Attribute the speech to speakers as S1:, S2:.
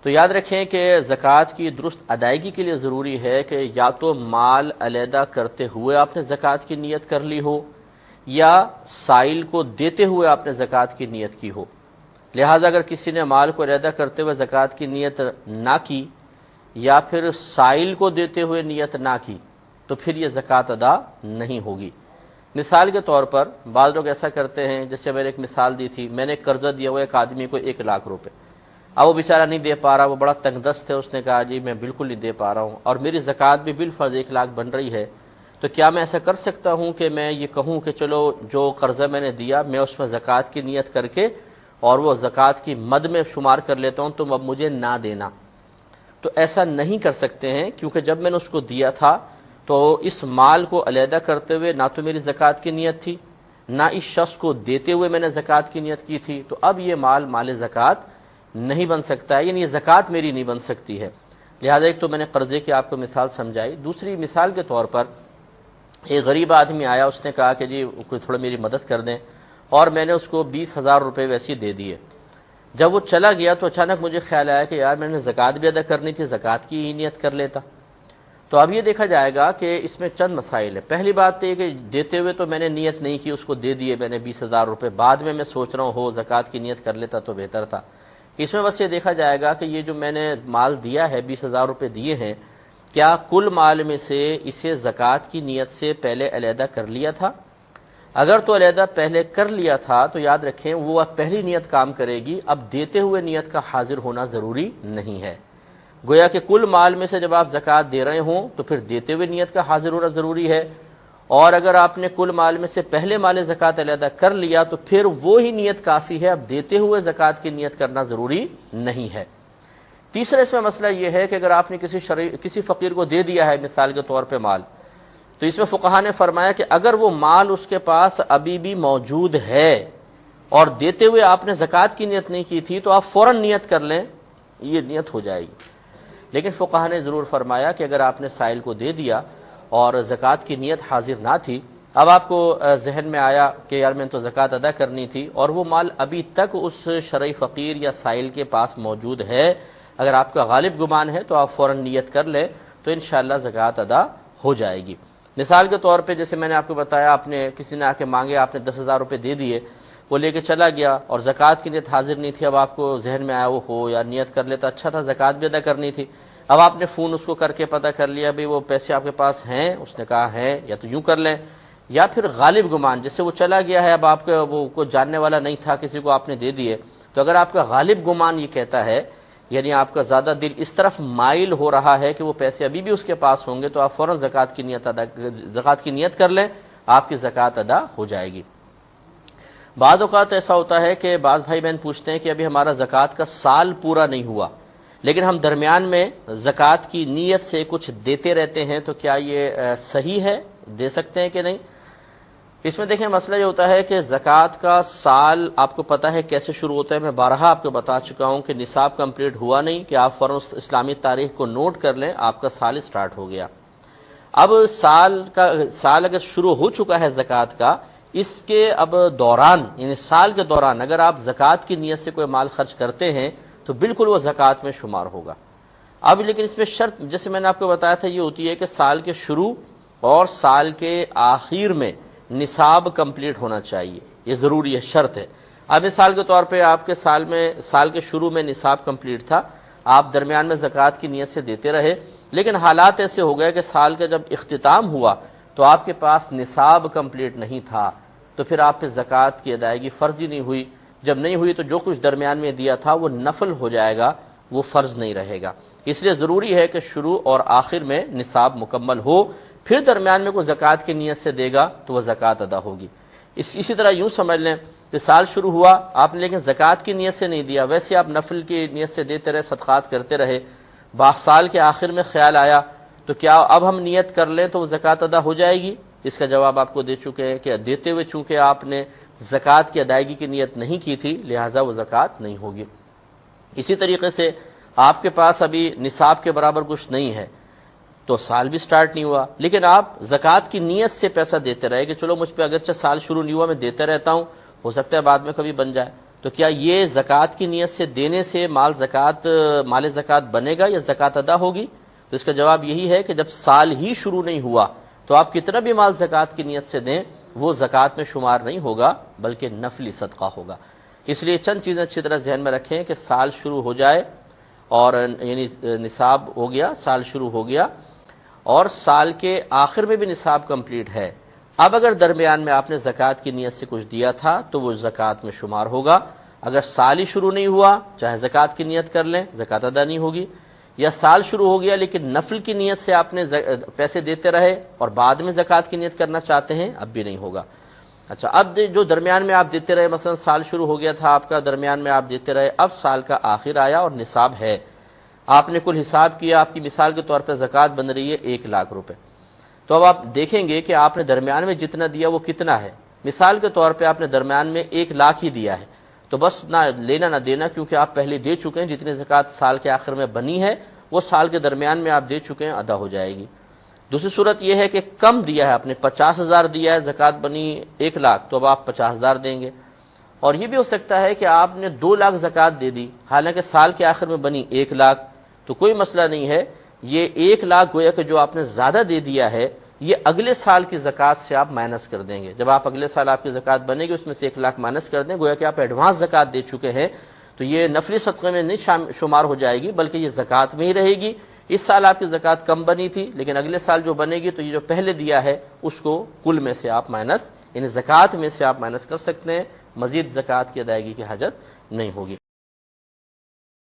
S1: تو یاد رکھیں کہ زکوٰۃ کی درست ادائیگی کے لیے ضروری ہے کہ یا تو مال علیحدہ کرتے ہوئے آپ نے زکوٰۃ کی نیت کر لی ہو، یا سائل کو دیتے ہوئے آپ نے زکوٰۃ کی نیت کی ہو۔ لہٰذا اگر کسی نے مال کو علیحدہ کرتے ہوئے زکوٰۃ کی نیت نہ کی، یا پھر سائل کو دیتے ہوئے نیت نہ کی، تو پھر یہ زکوٰۃ ادا نہیں ہوگی۔ مثال کے طور پر بعض لوگ ایسا کرتے ہیں، جیسے میں نے ایک مثال دی تھی، میں نے قرضہ دیا ہوا ایک آدمی کو 1,00,000 روپے، اب وہ بیچارہ نہیں دے پا رہا، وہ بڑا تنگ دست ہے، اس نے کہا جی میں بالکل نہیں دے پا رہا ہوں، اور میری زکوٰۃ بھی بالفرض 1,00,000 بن رہی ہے، تو کیا میں ایسا کر سکتا ہوں کہ میں یہ کہوں کہ چلو جو قرضہ میں نے دیا میں اس میں زکوٰۃ کی نیت کر کے اور وہ زکوٰۃ کی مد میں شمار کر لیتا ہوں، تم اب مجھے نہ دینا؟ تو ایسا نہیں کر سکتے ہیں، کیونکہ جب میں نے اس کو دیا تھا تو اس مال کو علیحدہ کرتے ہوئے نہ تو میری زکوٰۃ کی نیت تھی، نہ اس شخص کو دیتے ہوئے میں نے زکوٰۃ کی نیت کی تھی، تو اب یہ مال زکوٰۃ نہیں بن سکتا ہے، یعنی یہ زکوٰۃ میری نہیں بن سکتی ہے۔ لہٰذا ایک تو میں نے قرضے کی آپ کو مثال سمجھائی، دوسری مثال کے طور پر ایک غریب آدمی آیا، اس نے کہا کہ جی کوئی تھوڑا میری مدد کر دیں، اور میں نے اس کو 20,000 روپے ویسے ہی دے دیے۔ جب وہ چلا گیا تو اچانک مجھے خیال آیا کہ یار میں نے زکوٰۃ بھی ادا کرنی تھی، زکوٰۃ کی ہی نیت کر لیتا۔ تو اب یہ دیکھا جائے گا کہ اس میں چند مسائل ہیں۔ پہلی بات یہ کہ دیتے ہوئے تو میں نے نیت نہیں کی، اس کو دے دیے میں نے 20,000 روپے، بعد میں سوچ رہا ہوں زکوٰۃ کی نیت کر لیتا تو بہتر تھا۔ اس میں بس یہ دیکھا جائے گا کہ یہ جو میں نے مال دیا ہے، 20,000 روپے دیے ہیں، کیا کل مال میں سے اسے زکوٰۃ کی نیت سے پہلے علیحدہ کر لیا تھا؟ اگر تو علیحدہ پہلے کر لیا تھا تو یاد رکھیں وہ پہلی نیت کام کرے گی، اب دیتے ہوئے نیت کا حاضر ہونا ضروری نہیں ہے۔ گویا کہ کل مال میں سے جب آپ زکوٰۃ دے رہے ہوں تو پھر دیتے ہوئے نیت کا حاضر ہونا ضروری ہے، اور اگر آپ نے کل مال میں سے پہلے مال زکوٰۃ علیحدہ کر لیا تو پھر وہی نیت کافی ہے، اب دیتے ہوئے زکوٰۃ کی نیت کرنا ضروری نہیں ہے۔ تیسرا اس میں مسئلہ یہ ہے کہ اگر آپ نے کسی فقیر کو دے دیا ہے مثال کے طور پہ مال، تو اس میں فقہا نے فرمایا کہ اگر وہ مال اس کے پاس ابھی بھی موجود ہے اور دیتے ہوئے آپ نے زکوٰۃ کی نیت نہیں کی تھی تو آپ فوراً نیت کر لیں، یہ نیت ہو جائے گی۔ لیکن فقہا نے ضرور فرمایا کہ اگر آپ نے سائل کو دے دیا اور زکوٰۃ کی نیت حاضر نہ تھی، اب آپ کو ذہن میں آیا کہ یار میں تو زکوٰۃ ادا کرنی تھی، اور وہ مال ابھی تک اس شرعی فقیر یا سائل کے پاس موجود ہے، اگر آپ کا غالب گمان ہے تو آپ فوراً نیت کر لیں تو انشاءاللہ زکوٰۃ ادا ہو جائے گی۔ مثال کے طور پہ جیسے میں نے آپ کو بتایا، آپ نے کسی نے آ کے مانگے، آپ نے 10,000 روپے دے دیے، وہ لے کے چلا گیا اور زکوٰۃ کی نیت حاضر نہیں تھی، اب آپ کو ذہن میں آیا وہ ہو یا نیت کر لیتا اچھا تھا، زکوٰۃ بھی ادا کرنی تھی، اب آپ نے فون اس کو کر کے پتہ کر لیا بھئی وہ پیسے آپ کے پاس ہیں، اس نے کہا ہیں، یا تو یوں کر لیں، یا پھر غالب گمان جیسے وہ چلا گیا ہے، اب آپ کا وہ کو جاننے والا نہیں تھا، کسی کو آپ نے دے دیے، تو اگر آپ کا غالب گمان یہ کہتا ہے، یعنی آپ کا زیادہ دل اس طرف مائل ہو رہا ہے کہ وہ پیسے ابھی بھی اس کے پاس ہوں گے، تو آپ فوراً زکوٰۃ کی نیت کر لیں، آپ کی زکوٰۃ ادا ہو جائے گی۔ بعض اوقات ایسا ہوتا ہے کہ بعض بھائی بہن پوچھتے ہیں کہ ابھی ہمارا زکوٰۃ کا سال پورا نہیں ہوا، لیکن ہم درمیان میں زکوٰۃ کی نیت سے کچھ دیتے رہتے ہیں، تو کیا یہ صحیح ہے، دے سکتے ہیں کہ نہیں؟ اس میں دیکھیں مسئلہ یہ ہوتا ہے کہ زکوٰۃ کا سال آپ کو پتہ ہے کیسے شروع ہوتا ہے، میں بارہا آپ کو بتا چکا ہوں کہ نصاب کمپلیٹ ہوا نہیں کہ آپ فوراً اسلامی تاریخ کو نوٹ کر لیں، آپ کا سال سٹارٹ ہو گیا۔ اب سال اگر شروع ہو چکا ہے زکوٰۃ کا، اس کے اب دوران یعنی سال کے دوران اگر آپ زکوٰۃ کی نیت سے کوئی مال خرچ کرتے ہیں تو بالکل وہ زکوٰۃ میں شمار ہوگا۔ اب لیکن اس میں شرط جیسے میں نے آپ کو بتایا تھا یہ ہوتی ہے کہ سال کے شروع اور سال کے آخر میں نصاب کمپلیٹ ہونا چاہیے، یہ ضروری ہے، شرط ہے۔ اب مثال کے طور پہ آپ کے سال کے شروع میں نصاب کمپلیٹ تھا، آپ درمیان میں زکوٰۃ کی نیت سے دیتے رہے، لیکن حالات ایسے ہو گئے کہ سال کا جب اختتام ہوا تو آپ کے پاس نصاب کمپلیٹ نہیں تھا، تو پھر آپ پہ زکوٰۃ کی ادائیگی فرض ہی نہیں ہوئی۔ جب نہیں ہوئی تو جو کچھ درمیان میں دیا تھا وہ نفل ہو جائے گا، وہ فرض نہیں رہے گا۔ اس لیے ضروری ہے کہ شروع اور آخر میں نصاب مکمل ہو، پھر درمیان میں کوئی زکوٰۃ کی نیت سے دے گا تو وہ زکوٰۃ ادا ہوگی۔ اسی طرح یوں سمجھ لیں کہ سال شروع ہوا آپ نے لیکن زکوٰۃ کی نیت سے نہیں دیا، ویسے آپ نفل کی نیت سے دیتے رہے، صدقات کرتے رہے، سال کے آخر میں خیال آیا تو کیا اب ہم نیت کر لیں تو وہ زکوٰۃ ادا ہو جائے گی؟ اس کا جواب آپ کو دے چکے ہیں کہ دیتے ہوئے چونکہ آپ نے زکوٰۃ کی ادائیگی کی نیت نہیں کی تھی لہٰذا وہ زکوٰۃ نہیں ہوگی۔ اسی طریقے سے آپ کے پاس ابھی نصاب کے برابر کچھ نہیں ہے تو سال بھی سٹارٹ نہیں ہوا، لیکن آپ زکوٰۃ کی نیت سے پیسہ دیتے رہے کہ چلو مجھ پہ اگرچہ سال شروع نہیں ہوا میں دیتے رہتا ہوں، ہو سکتا ہے بعد میں کبھی بن جائے، تو کیا یہ زکوٰۃ کی نیت سے دینے سے مال زکوٰۃ بنے گا یا زکوٰۃ ادا ہوگی؟ تو اس کا جواب یہی ہے کہ جب سال ہی شروع نہیں ہوا تو آپ کتنا بھی مال زکوٰۃ کی نیت سے دیں وہ زکوٰۃ میں شمار نہیں ہوگا بلکہ نفلی صدقہ ہوگا۔ اس لیے چند چیزیں اچھی طرح ذہن میں رکھیں کہ سال شروع ہو جائے اور یعنی نصاب ہو گیا، سال شروع ہو گیا اور سال کے آخر میں بھی نصاب کمپلیٹ ہے، اب اگر درمیان میں آپ نے زکوٰۃ کی نیت سے کچھ دیا تھا تو وہ زکوٰۃ میں شمار ہوگا۔ اگر سال ہی شروع نہیں ہوا چاہے زکوٰۃ کی نیت کر لیں، زکوٰۃ ادا نہیں ہوگی، یا سال شروع ہو گیا لیکن نفل کی نیت سے آپ نے پیسے دیتے رہے اور بعد میں زکوٰۃ کی نیت کرنا چاہتے ہیں اب بھی نہیں ہوگا۔ اچھا، اب جو درمیان میں آپ دیتے رہے، مثلا سال شروع ہو گیا تھا آپ کا، درمیان میں آپ دیتے رہے، اب سال کا آخر آیا اور نصاب ہے، آپ نے کل حساب کیا، آپ کی مثال کے طور پہ زکوٰۃ بن رہی ہے 1,00,000 روپے، تو اب آپ دیکھیں گے کہ آپ نے درمیان میں جتنا دیا وہ کتنا ہے۔ مثال کے طور پہ آپ نے درمیان میں 1,00,000 ہی دیا ہے، تو بس نہ لینا نہ دینا، کیونکہ آپ پہلے دے چکے ہیں، جتنی زکوٰۃ سال کے آخر میں بنی ہے وہ سال کے درمیان میں آپ دے چکے ہیں، ادا ہو جائے گی۔ دوسری صورت یہ ہے کہ کم دیا ہے آپ نے، 50,000 دیا ہے، زکوٰۃ بنی 1,00,000، تو اب آپ 50,000 دیں گے۔ اور یہ بھی ہو سکتا ہے کہ آپ نے 2,00,000 زکوٰۃ دے دی، حالانکہ سال کے آخر میں بنی 1,00,000، تو کوئی مسئلہ نہیں ہے، یہ 1,00,000 گویا کہ جو آپ نے زیادہ دے دیا ہے یہ اگلے سال کی زکوٰۃ سے آپ مائنس کر دیں گے۔ جب آپ اگلے سال آپ کی زکوٰۃ بنے گی اس میں سے 1,00,000 مائنس کر دیں، گویا کہ آپ ایڈوانس زکوٰۃ دے چکے ہیں، تو یہ نفلی صدقے میں نہیں شمار ہو جائے گی بلکہ یہ زکوٰۃ میں ہی رہے گی۔ اس سال آپ کی زکوٰۃ کم بنی تھی لیکن اگلے سال جو بنے گی تو یہ جو پہلے دیا ہے اس کو کل میں سے آپ مائنس، یعنی زکوٰۃ میں سے آپ مائنس کر سکتے ہیں، مزید زکوٰۃ کی ادائیگی کی حاجت نہیں ہوگی۔